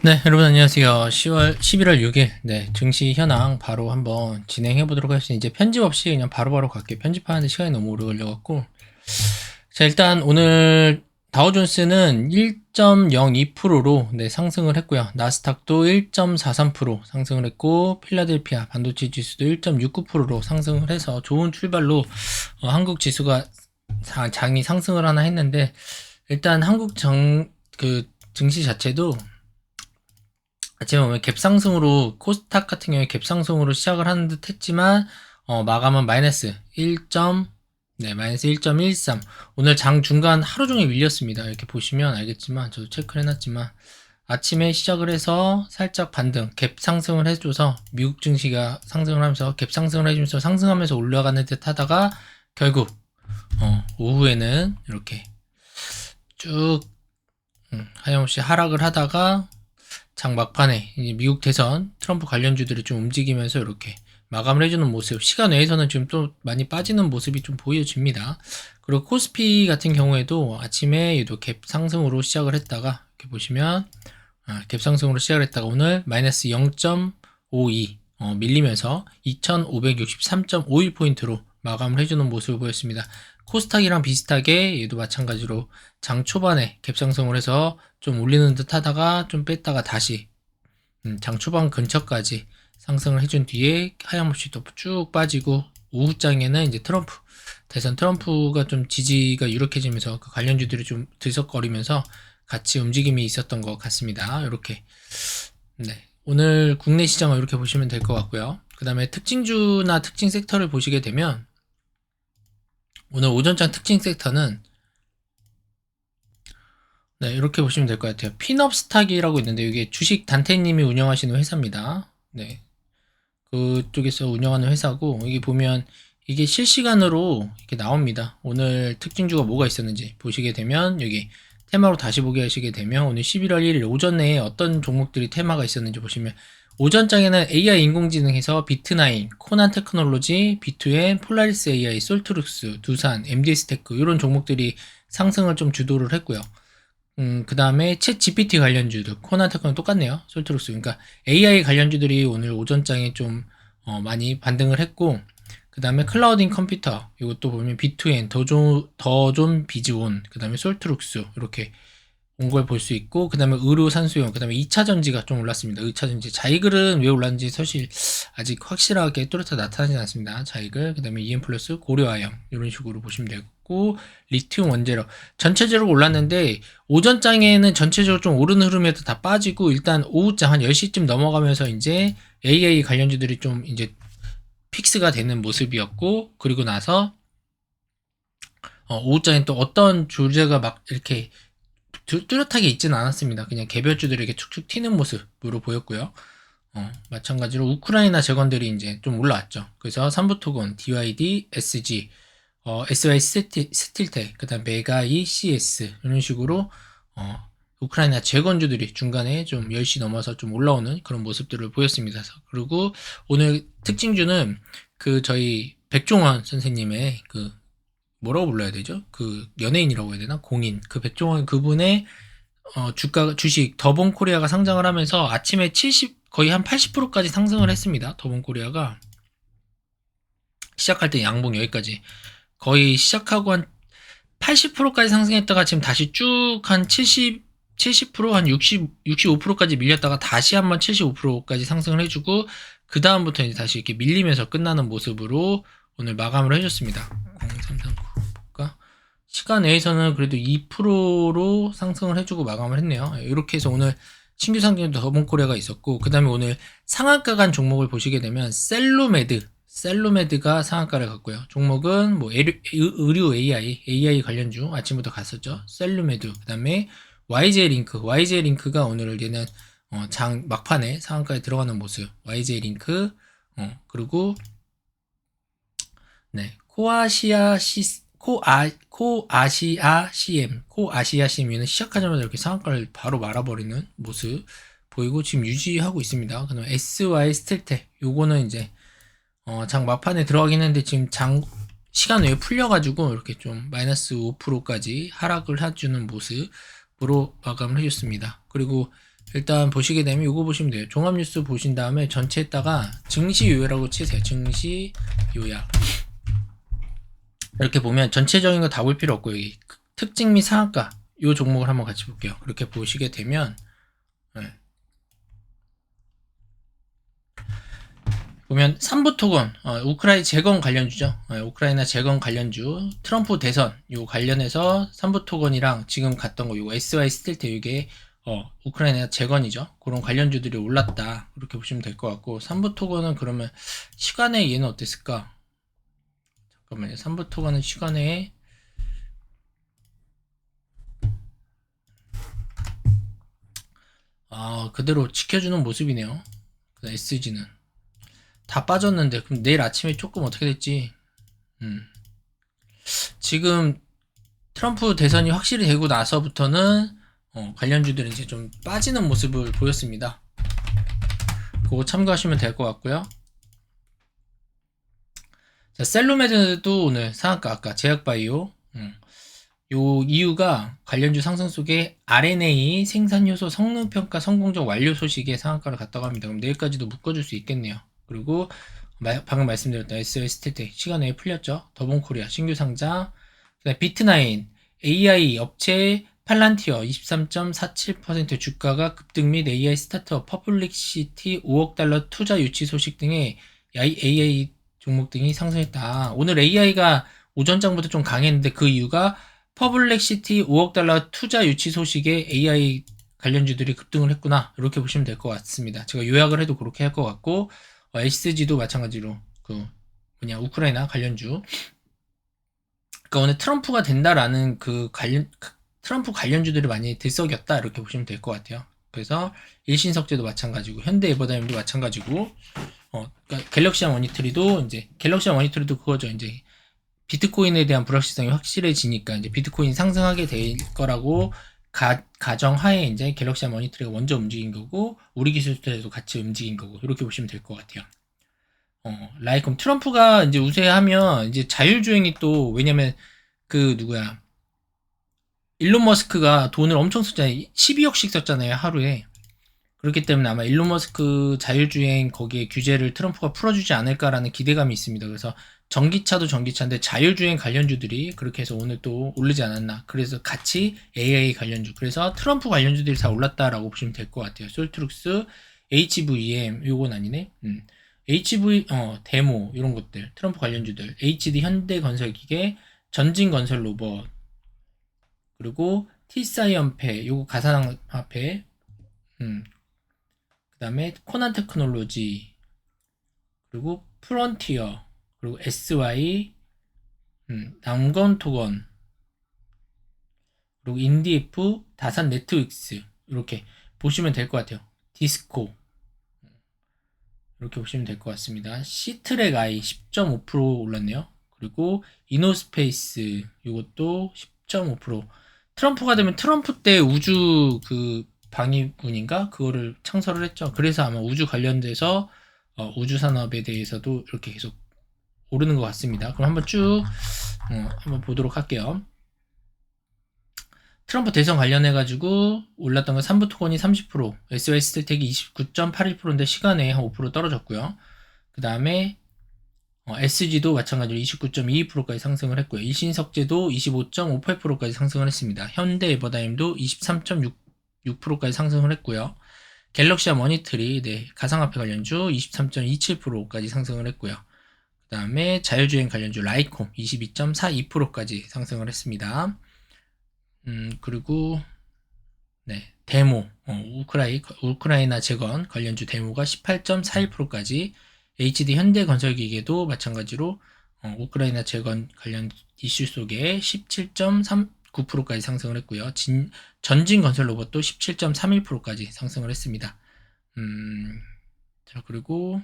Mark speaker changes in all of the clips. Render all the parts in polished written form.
Speaker 1: 네, 여러분 안녕하세요. 11월 6일, 증시 현황 바로 한번 진행해 보도록 하겠습니다. 이제 편집 없이 그냥 바로바로 갈게요. 편집하는데 시간이 너무 오래 걸려갖고. 자, 일단 오늘 다우존스는 1.02%로 상승을 했고요. 나스닥도 1.43% 상승을 했고, 필라델피아 반도체 지수도 1.69%로 상승을 해서 좋은 출발로 한국 지수가 장이 상승을 하나 했는데, 일단 한국 증시 자체도 아침에 보면 갭상승으로 코스닥 같은 경우에 갭상승으로 시작을 하는 듯 했지만 마감은 마이너스 1.13. 오늘 장 중간 하루 종일 밀렸습니다. 이렇게 보시면 알겠지만 저도 체크를 해놨지만 아침에 시작을 해서 살짝 반등 갭 상승을 해줘서 미국 증시가 상승을 하면서 갭 상승을 해주면서 상승하면서 올라가는 듯 하다가 결국 오후에는 이렇게 쭉 하염없이 하락을 하다가 장 막판에 이제 미국 대선 트럼프 관련주들이 좀 움직이면서 이렇게 마감을 해주는 모습, 시간 외에서는 지금 또 많이 빠지는 모습이 좀 보여집니다. 그리고 코스피 같은 경우에도 아침에 얘도 갭 상승으로 시작을 했다가 이렇게 보시면 갭 상승으로 시작을 했다가 오늘 마이너스 0.52 밀리면서 2563.51포인트로 마감을 해주는 모습을 보였습니다. 코스닥이랑 비슷하게 얘도 마찬가지로 장 초반에 갭상승을 해서 좀 올리는 듯 하다가 좀 뺐다가 다시 장 초반 근처까지 상승을 해준 뒤에 하염없이 또 쭉 빠지고 오후장에는 이제 대선 트럼프가 좀 지지가 유력해지면서 그 관련주들이 좀 들썩거리면서 같이 움직임이 있었던 것 같습니다. 이렇게 오늘 국내 시장을 이렇게 보시면 될 것 같고요. 그 다음에 특징주나 특징 섹터를 보시게 되면 오늘 오전장 특징 섹터는 이렇게 보시면 될 것 같아요. 핀업스탁이라고 있는데 이게 주식 단태님이 운영하시는 회사입니다. 그쪽에서 운영하는 회사고 여기 보면 이게 실시간으로 이렇게 나옵니다. 오늘 특징주가 뭐가 있었는지 보시게 되면 여기 테마로 다시 보게 하시게 되면 오늘 11월 1일 오전 내에 어떤 종목들이 테마가 있었는지 보시면 오전장에는 AI 인공지능에서 비트나인, 코난 테크놀로지, B2N, 폴라리스 AI, 솔트룩스, 두산, MD스테크 이런 종목들이 상승을 좀 주도를 했고요. 그 다음에 챗 GPT 관련주들, 코난 테크는 똑같네요. 솔트룩스. 그러니까 AI 관련주들이 오늘 오전장에 좀 많이 반등을 했고, 그 다음에 클라우딩 컴퓨터, 이것도 보면 B2N, 더존 비즈온, 그 다음에 솔트룩스, 이렇게 온 걸 볼 수 있고, 그 다음에 의료 산수용, 그 다음에 2차전지가 좀 올랐습니다. 2차전지. 자이글은 왜 올랐는지 사실 아직 확실하게 뚜렷하게 나타나지 않습니다. 자이글, 그 다음에 EM 플러스, 고려아연, 이런 식으로 보시면 되고, 리튬 원재료. 전체적으로 올랐는데, 오전장에는 전체적으로 좀 오르는 흐름에도 다 빠지고, 일단 오후장 한 10시쯤 넘어가면서 이제 AA 관련주들이 좀 이제 픽스가 되는 모습이었고, 그리고 나서, 오후장에 또 어떤 주제가 막 이렇게 뚜렷하게 있지는 않았습니다. 그냥 개별주들이 이렇게 툭툭 튀는 모습으로 보였고요. 마찬가지로 우크라이나 재건들이 이제 좀 올라왔죠. 그래서 삼부토건, DYD, SG, SY 스틸텍, 그 다음 메가이, CS 이런 식으로 우크라이나 재건주들이 중간에 좀 10시 넘어서 좀 올라오는 그런 모습들을 보였습니다. 그리고 오늘 특징주는 저희 백종원 선생님의 뭐라고 불러야 되죠? 연예인이라고 해야 되나? 공인. 백종원 그분의 주식 더본 코리아가 상장을 하면서 아침에 거의 한 80%까지 상승을 했습니다. 더본 코리아가 시작할 때 양봉 여기까지 거의 시작하고 한 80%까지 상승했다가 지금 다시 쭉 한 70%, 한 65%까지 밀렸다가 다시 한번 75%까지 상승을 해주고 그 다음부터 이제 다시 이렇게 밀리면서 끝나는 모습으로 오늘 마감을 해줬습니다. 0339 볼까? 시간 내에서는 그래도 2%로 상승을 해주고 마감을 했네요. 이렇게 해서 오늘 신규 상장도 더본코리아가 있었고 그 다음에 오늘 상한가 간 종목을 보시게 되면 셀로메드가 상한가를 갔고요. 종목은 뭐 의료 AI 관련주 아침부터 갔었죠. 셀로메드 그 다음에 YJ링크가 오늘 얘는 장 막판에 상한가에 들어가는 모습 YJ링크 그리고 코아시아 CM은 시작하자마자 이렇게 상한가를 바로 말아버리는 모습 보이고 지금 유지하고 있습니다. 그다음에 SY 스틸텍 요거는 이제 장 막판에 들어가긴 했는데 지금 장 시간 외에 풀려가지고 이렇게 좀 마이너스 5%까지 하락을 해주는 모습으로 마감을 해줬습니다. 그리고 일단 보시게 되면 이거 보시면 돼요. 종합뉴스 보신 다음에 전체에다가 증시 요약이라고 치세요. 증시 요약. 이렇게 보면 전체적인 거 다 볼 필요 없고 여기 특징 및 상한가 요 종목을 한번 같이 볼게요. 그렇게 보시게 되면 보면 삼부토건 우크라이나 재건 관련주죠. 우크라이나 재건 관련주 트럼프 대선 요 관련해서 삼부토건이랑 지금 갔던 거 요거 SY 스틸테 이게 우크라이나 재건이죠. 그런 관련주들이 올랐다. 그렇게 보시면 될 것 같고 삼부토건은 그러면 시간에 얘는 어땠을까? 잠깐만요. 삼부토건은 시간에 그대로 지켜주는 모습이네요. SG는 다 빠졌는데 그럼 내일 아침에 조금 어떻게 됐지? 지금 트럼프 대선이 확실히 되고 나서부터는 관련주들이 이제 좀 빠지는 모습을 보였습니다. 그거 참고하시면 될 것 같고요. 자, 셀로메드도 오늘 상한가 아까 제약바이오 요 이유가 관련주 상승 속에 RNA 생산효소 성능평가 성공적 완료 소식에 상한가를 갔다고 합니다. 그럼 내일까지도 묶어줄 수 있겠네요. 그리고 방금 말씀드렸던 SOS 스틸텍 시간 내에 풀렸죠. 더본코리아 신규 상장, 비트나인 AI 업체 팔란티어 23.47% 주가가 급등 및 AI 스타트업 퍼블릭시티 5억 달러 투자 유치 소식 등의 AI 종목 등이 상승했다. 오늘 AI가 오전장부터 좀 강했는데 그 이유가 퍼블릭시티 5억 달러 투자 유치 소식에 AI 관련주들이 급등을 했구나. 이렇게 보시면 될 것 같습니다. 제가 요약을 해도 그렇게 할 것 같고 SG도 마찬가지로 우크라이나 관련주. 그러니까 오늘 트럼프가 된다라는 트럼프 관련주들이 많이 들썩였다 이렇게 보시면 될 것 같아요. 그래서 일신석재도 마찬가지고 현대에버다임도 마찬가지고 그러니까 갤럭시아 모니터리도 그거죠. 이제 비트코인에 대한 불확실성이 확실해지니까 이제 비트코인 상승하게 될 거라고 가정하에 이제 갤럭시아 모니터리가 먼저 움직인 거고 우리 기술들도 같이 움직인 거고 이렇게 보시면 될 것 같아요. 라이컴 트럼프가 이제 우세하면 이제 자율주행이 또 왜냐면 일론 머스크가 돈을 엄청 썼잖아요. 12억씩 썼잖아요 하루에. 그렇기 때문에 아마 일론 머스크 자율주행 거기에 규제를 트럼프가 풀어주지 않을까라는 기대감이 있습니다. 그래서 전기차도 전기차인데 자율주행 관련주들이 그렇게 해서 오늘 또 오르지 않았나. 그래서 같이 AI 관련주. 그래서 트럼프 관련주들이 다 올랐다라고 보시면 될 것 같아요. 솔트룩스, HVM, 요건 아니네. 데모, 이런 것들. 트럼프 관련주들. HD 현대건설기계, 전진건설로봇, 그리고 T사이언페, 요거 가상화폐, 그 다음에 코난 테크놀로지, 그리고 프론티어, 그리고 SY, 남건토건, 그리고 인디F, 다산 네트웍스 이렇게 보시면 될 것 같아요. 디스코 이렇게 보시면 될 것 같습니다. 시트랙 I 10.5% 올랐네요. 그리고 이노스페이스 이것도 10.5%. 트럼프가 되면 트럼프 때 우주 방위군인가 그거를 창설을 했죠. 그래서 아마 우주 관련돼서 우주 산업에 대해서도 이렇게 계속 오르는 것 같습니다. 그럼 한번 쭉 한번 보도록 할게요. 트럼프 대선 관련해가지고 올랐던 건 삼부토건이 30%, SOS 스틸텍이 29.81%인데 시간에 한 5% 떨어졌고요. 그 다음에 SG도 마찬가지로 29.22%까지 상승을 했고요. 일신석재도 25.58%까지 상승을 했습니다. 현대에버다임도 23.6%까지 상승을 했고요. 갤럭시아 머니터리, 가상화폐 관련주 23.27%까지 상승을 했고요. 그 다음에 자율주행 관련주 라이콤 22.42%까지 상승을 했습니다. 그리고 데모 우크라이나 재건 관련주 데모가 18.41%까지 HD 현대건설기계도 마찬가지로 우크라이나 재건 관련 이슈 속에 17.39%까지 상승을 했고요. 전진건설로봇도 17.31%까지 상승을 했습니다. 자, 그리고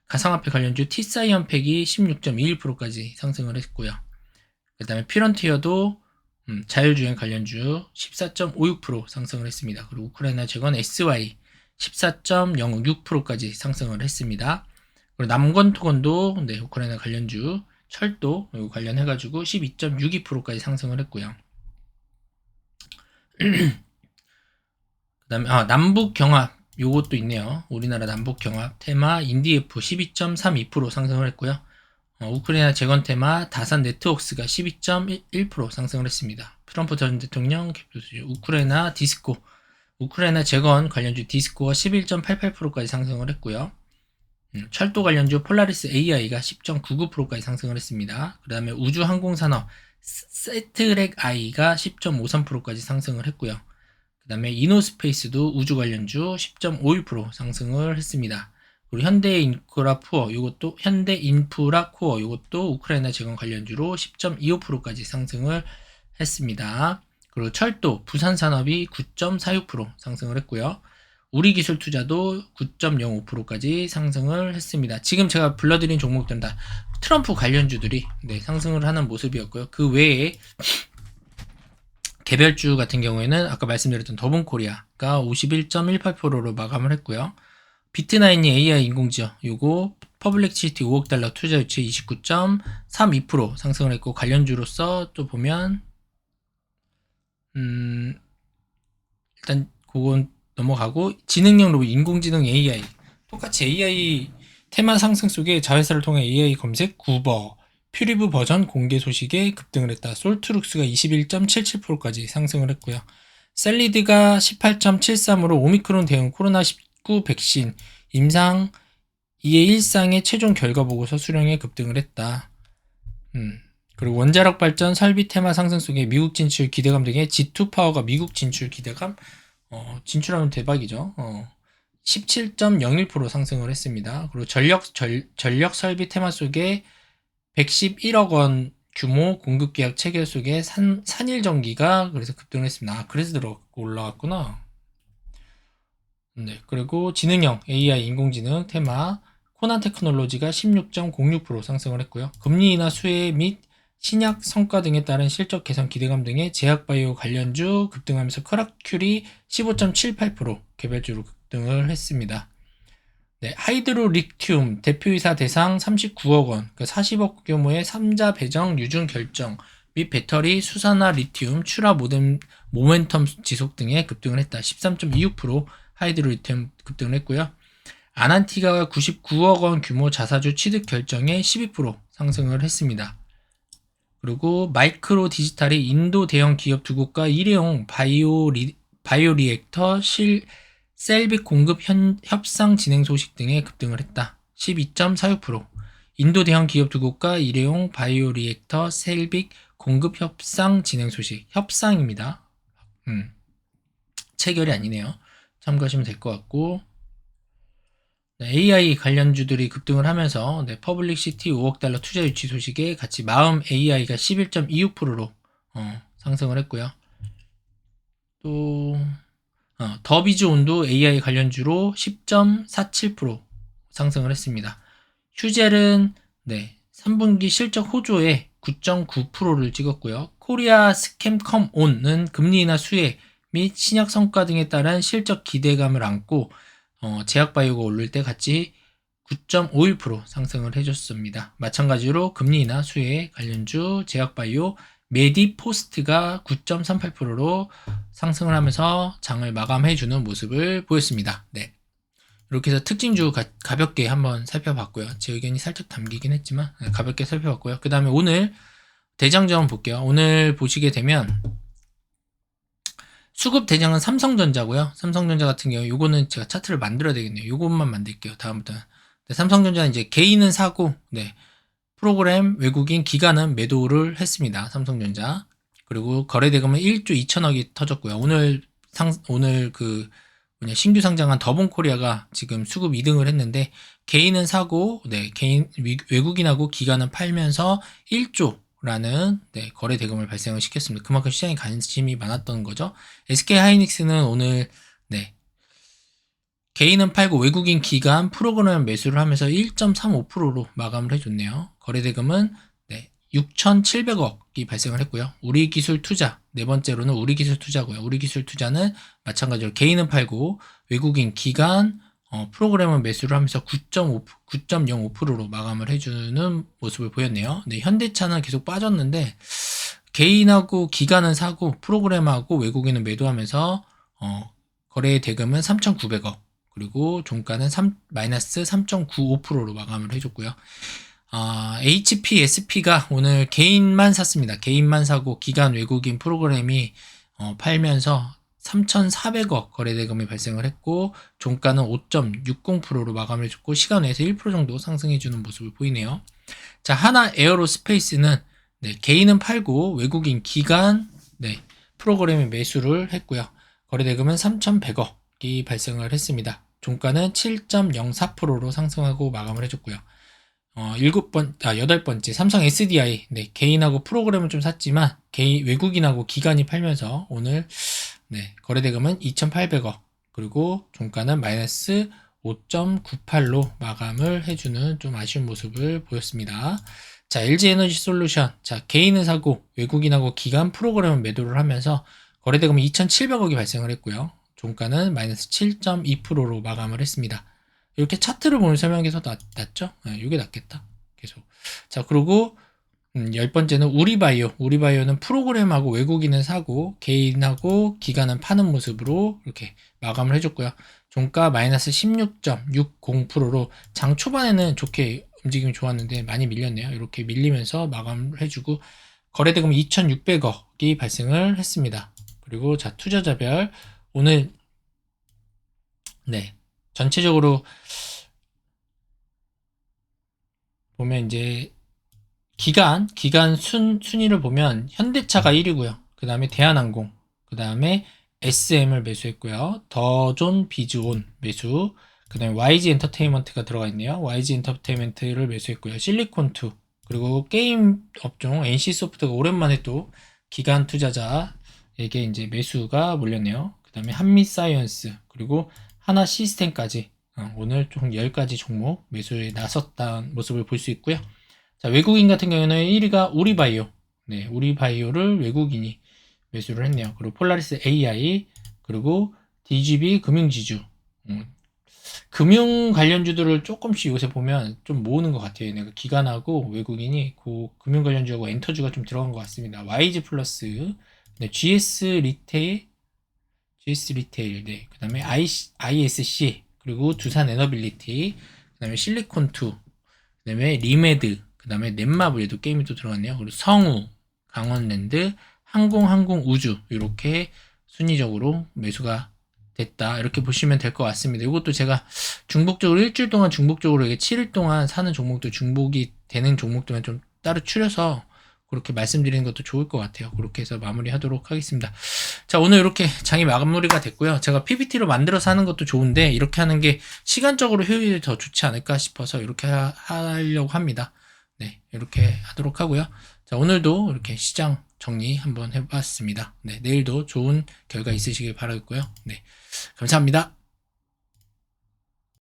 Speaker 1: 가상화폐 관련주 T사이언팩이 16.21%까지 상승을 했고요. 그 다음에 피런티어도 자율주행 관련주 14.56% 상승을 했습니다. 그리고 우크라이나 재건 SY 14.06%까지 상승을 했습니다. 그리고 남건토건도 우크라이나 관련주 철도 관련해가지고 12.62%까지 상승을 했고요. 그 그다음에 남북 경합 요것도 있네요. 우리나라 남북 경합 테마 인디F 12.32% 상승을 했고요. 우크라이나 재건 테마 다산 네트워크스가 12.1% 상승을 했습니다. 트럼프 전 대통령 우크라이나 디스코 우크라이나 재건 관련주 디스코가 11.88%까지 상승을 했고요. 철도 관련주 폴라리스 AI가 10.99%까지 상승을 했습니다. 그 다음에 우주항공산업 세트렉 I가 10.53%까지 상승을 했고요. 그 다음에 이노스페이스도 우주 관련주 10.51% 상승을 했습니다. 그리고 현대인프라 코어 요것도 우크라이나 재건 관련주로 10.25%까지 상승을 했습니다. 그리고 철도 부산산업이 9.46% 상승을 했고요. 우리기술투자도 9.05%까지 상승을 했습니다. 지금 제가 불러드린 종목들은 다 트럼프 관련주들이 상승을 하는 모습이었고요. 그 외에 개별주 같은 경우에는 아까 말씀드렸던 더본코리아가 51.18%로 마감을 했고요. 비트나인이 AI 인공지능 요거 퍼블릭시티 5억 달러 투자 유치 29.32% 상승을 했고 관련주로서 또 보면 일단 그건 넘어가고 지능형 로봇 인공지능 AI 똑같이 AI 테마 상승 속에 자회사를 통해 AI 검색 구버 퓨리브 버전 공개 소식에 급등을 했다. 솔트룩스가 21.77%까지 상승을 했고요. 셀리드가 18.73으로 오미크론 대응 코로나19 백신 임상 2의 1상의 최종 결과 보고서 수령에 급등을 했다. 그리고 원자력 발전 설비 테마 상승 속에 미국 진출 기대감 등의 G2 파워가 미국 진출 기대감 진출하면 대박이죠. 17.01% 상승을 했습니다. 그리고 전력 설비 테마 속에 111억 원 규모 공급 계약 체결 속에 산일전기가 그래서 급등을 했습니다. 그래서 올라왔구나. 네, 그리고 지능형 AI 인공지능 테마 코난 테크놀로지가 16.06% 상승을 했고요. 금리 인하 수혜 및 신약 성과 등에 따른 실적 개선 기대감 등의 제약바이오 관련주 급등하면서 크라큐리 15.78% 개별주로 급등을 했습니다. 네, 하이드로 리튬 대표이사 대상 39억 원, 그러니까 40억 규모의 3자 배정 유증 결정 및 배터리 수산화 리튬 출하 모멘텀 지속 등에 급등을 했다. 13.26% 하이드로 리튬 급등을 했고요. 아난티가가 99억 원 규모 자사주 취득 결정에 12% 상승을 했습니다. 그리고 마이크로 디지털이 인도 대형 기업 두 곳과 일회용 바이오리액터 셀빅 공급 협상 진행 소식 등에 급등을 했다. 12.46%. 인도 대형 기업 두 곳과 일회용 바이오리액터 셀빅 공급 협상 진행 소식. 협상입니다. 체결이 아니네요. 참고하시면 될 것 같고. AI 관련주들이 급등을 하면서 퍼블릭시티 5억 달러 투자 유치 소식에 같이 마음 AI가 11.26%로 상승을 했고요. 또 더비즈 온도 AI 관련주로 10.47% 상승을 했습니다. 휴젤은 3분기 실적 호조에 9.9%를 찍었고요. 코리아 스캠컴온은 금리 인하 수혜 및 신약 성과 등에 따른 실적 기대감을 안고 제약바이오가 오를 때 같이 9.51% 상승을 해줬습니다. 마찬가지로 금리 인하 수혜 관련주 제약바이오 메디포스트가 9.38%로 상승을 하면서 장을 마감해주는 모습을 보였습니다. 네, 이렇게 해서 특징주 가볍게 한번 살펴봤고요. 제 의견이 살짝 담기긴 했지만 가볍게 살펴봤고요. 그 다음에 오늘 대장점 볼게요. 오늘 보시게 되면 수급 대장은 삼성전자고요. 삼성전자 같은 경우 요거는 제가 차트를 만들어야 되겠네요. 요것만 만들게요. 다음부터는. 삼성전자는 이제 개인은 사고 프로그램 외국인 기관은 매도를 했습니다. 삼성전자. 그리고 거래대금은 1조 2천억이 터졌고요. 오늘 신규 상장한 더본코리아가 지금 수급 2등을 했는데 개인은 사고 외국인하고 기관은 팔면서 1조라는 거래 대금을 발생을 시켰습니다. 그만큼 시장에 관심이 많았던 거죠. SK하이닉스는 오늘 개인은 팔고 외국인 기관 프로그램 매수를 하면서 1.35%로 마감을 해줬네요. 거래대금은 6,700억이 발생을 했고요. 우리기술투자 네 번째로는 우리기술투자고요. 우리기술투자는 마찬가지로 개인은 팔고 외국인 기관 프로그램을 매수를 하면서 9.05%로 마감을 해주는 모습을 보였네요. 현대차는 계속 빠졌는데 개인하고 기관은 사고 프로그램하고 외국인은 매도하면서 거래 대금은 3,900억, 그리고 종가는 마이너스 3.95%로 마감을 해줬고요. HPSP가 오늘 개인만 샀습니다. 개인만 사고 기관 외국인 프로그램이 팔면서 3,400억 거래 대금이 발생을 했고, 종가는 5.60%로 마감을 해줬고, 시간 외에서 1% 정도 상승해주는 모습을 보이네요. 자, 하나 에어로스페이스는 네, 개인은 팔고 외국인 기관 프로그램에 매수를 했고요. 거래 대금은 3,100억이 발생을 했습니다. 종가는 7.04%로 상승하고 마감을 해줬고요. 8번째, 삼성 SDI. 네, 개인하고 프로그램을 좀 샀지만, 외국인하고 기관이 팔면서 오늘, 거래 대금은 2,800억. 그리고 종가는 마이너스 5.98로 마감을 해주는 좀 아쉬운 모습을 보였습니다. 자, LG 에너지 솔루션. 자, 개인은 사고, 외국인하고 기관 프로그램을 매도를 하면서 거래 대금은 2,700억이 발생을 했고요. 종가는 마이너스 7.2%로 마감을 했습니다. 이렇게 차트를 보면 설명이 더 낫죠? 이게 낫겠다. 계속. 자, 그리고 10번째는 우리바이오. 우리바이오는 프로그램하고 외국인은 사고 개인하고 기관은 파는 모습으로 이렇게 마감을 해줬고요. 종가 마이너스 16.60%로 장 초반에는 좋게 움직임이 좋았는데 많이 밀렸네요. 이렇게 밀리면서 마감을 해주고 거래대금 2,600억이 발생을 했습니다. 그리고 자, 투자자별 오늘 전체적으로 보면 이제 기간 순위를 보면 현대차가 1위고요. 그 다음에 대한항공, 그 다음에 SM을 매수했고요. 더존 비즈온 매수, 그 다음에 YG 엔터테인먼트가 들어가 있네요. YG 엔터테인먼트를 매수했고요. 실리콘2, 그리고 게임 업종 NC소프트가 오랜만에 또 기간 투자자에게 이제 매수가 몰렸네요. 그 다음에 한미사이언스, 그리고 하나 시스템까지 오늘 총 10가지 종목 매수에 나섰다는 모습을 볼 수 있고요. 자, 외국인 같은 경우는 1위가 우리바이오. 네, 우리바이오를 외국인이 매수를 했네요. 그리고 폴라리스 AI, 그리고 DGB 금융지주. 금융 관련주들을 조금씩 요새 보면 좀 모으는 것 같아요. 내가 기관하고 외국인이 그 금융 관련주하고 엔터주가 좀 들어간 것 같습니다. YG 플러스, 네, GS 리테일, 네, 그 다음에 ISC, 그리고 두산 에너빌리티, 그 다음에 실리콘2, 그 다음에 리메드, 그 다음에 넷마블에도 게임이 또 들어갔네요. 그리고 성우, 강원랜드, 항공우주, 이렇게 순위적으로 매수가 됐다. 이렇게 보시면 될 것 같습니다. 이것도 제가 중복적으로 일주일 동안 중복적으로 7일 동안 사는 종목도 중복이 되는 종목들만 좀 따로 추려서 그렇게 말씀드리는 것도 좋을 것 같아요. 그렇게 해서 마무리하도록 하겠습니다. 자, 오늘 이렇게 장이 마무리가 됐고요. 제가 PPT로 만들어서 하는 것도 좋은데 이렇게 하는 게 시간적으로 효율이 더 좋지 않을까 싶어서 이렇게 하려고 합니다. 네, 이렇게 하도록 하고요. 자, 오늘도 이렇게 시장 정리 한번 해봤습니다. 네, 내일도 좋은 결과 있으시길 바라겠고요. 네, 감사합니다.